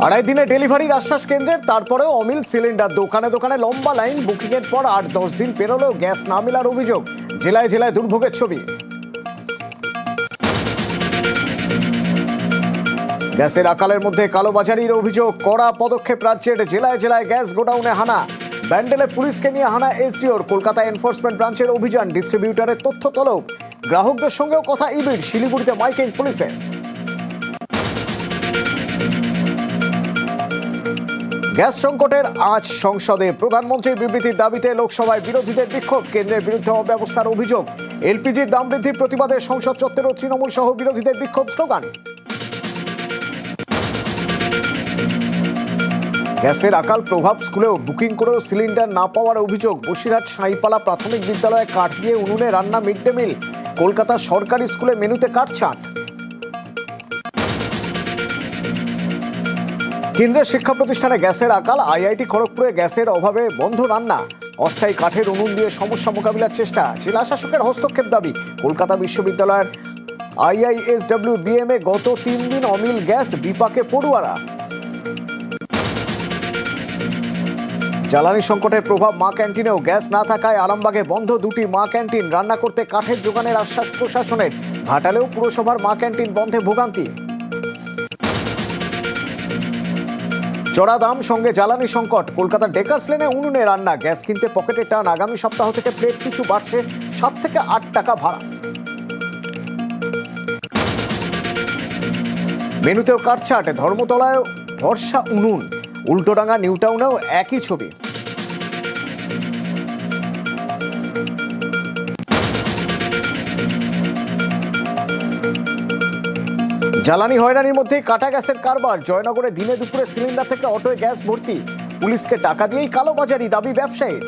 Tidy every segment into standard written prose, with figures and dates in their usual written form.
আড়াই দিনে ডেলিভারির আশ্বাস কেন্দ্রের, তারপরেও অমিল সিলিন্ডার। দোকানে দোকানে লম্বা লাইন। বুকিংয়ের পর 8-10 দিন পেরোলেও গ্যাস না মেলার অভিযোগ। জেলায় জেলায় দুর্ভোগের ছবি। গ্যাসের আকালের মধ্যে কালোবাজারির অভিযোগ। কড়া পদক্ষেপ রাজ্যের। জেলায় জেলায় গ্যাস গোডাউনে হানা। ব্যান্ডেলে পুলিশকে নিয়ে হানা এসডিওর। কলকাতা এনফোর্সমেন্ট ব্রাঞ্চের অভিযান। ডিস্ট্রিবিউটারের তথ্য তলব। গ্রাহকদের সঙ্গেও কথা ইবির। শিলিগুড়িতে মাইকিং পুলিশের। গ্যাস সংকটের আজ সংসদে। প্রধানমন্ত্রীর বিবৃতির দাবিতে লোকসভায় বিরোধীদের বিক্ষোভ। কেন্দ্রের বিরুদ্ধে অব্যবস্থার অভিযোগ। এলপিজির দাম বৃদ্ধির প্রতিবাদে সংসদ চত্বরে তৃণমূল সহ বিরোধীদের বিক্ষোভ, স্লোগান। গ্যাসের আকাল প্রভাব। স্কুলেও বুকিং করেও সিলিন্ডার না পাওয়ার অভিযোগ। বসিরহাট সাঁইপালা প্রাথমিক বিদ্যালয়ে কাঠ দিয়ে উনুনে রান্না মিড ডে মিল। কলকাতার সরকারি স্কুলে মেনুতে কাটছাঁট। কেন্দ্রের শিক্ষা প্রতিষ্ঠানে গ্যাসের আকাল। আইআইটি খড়গপুরে গ্যাসের অভাবে বন্ধ রান্না। অস্থায়ী কাঠের উনুন দিয়ে সমস্যা মোকাবিলার চেষ্টা। জেলা শাসকের হস্তক্ষেপ দাবি। কলকাতা বিশ্ববিদ্যালয়ের IISWBM-এ গত 3 দিন অমিল গ্যাস। বিপাকে পড়ুয়ারা। জ্বালানি সংকটের প্রভাব মা ক্যান্টিনেও। গ্যাস না থাকায় আরামবাগে বন্ধ 2টি মা ক্যান্টিন। রান্না করতে কাঠের যোগানের আশ্বাস প্রশাসনের। ঘাটালেও পুরসভার মা ক্যান্টিন বন্ধে ভোগান্তি। চড়া দাম সঙ্গে জ্বালানি সংকট। কলকাতার ডেকার্স লেনে উনুনে রান্না। গ্যাস কিনতে পকেটে টান। আগামী সপ্তাহ থেকে প্লেট পিছু বাড়ছে 7 থেকে 8 টাকা ভাড়া। মেনুতেও কাটছাট। ধর্মতলায় ভরসা উনুন। উল্টোডাঙ্গা নিউটাউনেও একই ছবি। জ্বালানি হয়রানির মধ্যেই কাটা গ্যাসের কারবার। জয়নগরে দিনে দুপুরে সিলিন্ডার থেকে অটোয় গ্যাস ভর্তি। পুলিশকে টাকা দিয়েই কালোবাজারি, দাবি ব্যবসায়ীর।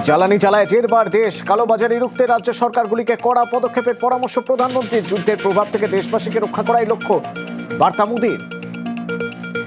জ্বালানি জ্বালায় জেরবার দেশ। কালোবাজারি রুখতে রাজ্য সরকারগুলিকে কড়া পদক্ষেপের পরামর্শ প্রধানমন্ত্রীর। যুদ্ধের প্রভাব থেকে দেশবাসীকে রক্ষা করাই লক্ষ্য, বার্তা মোদির।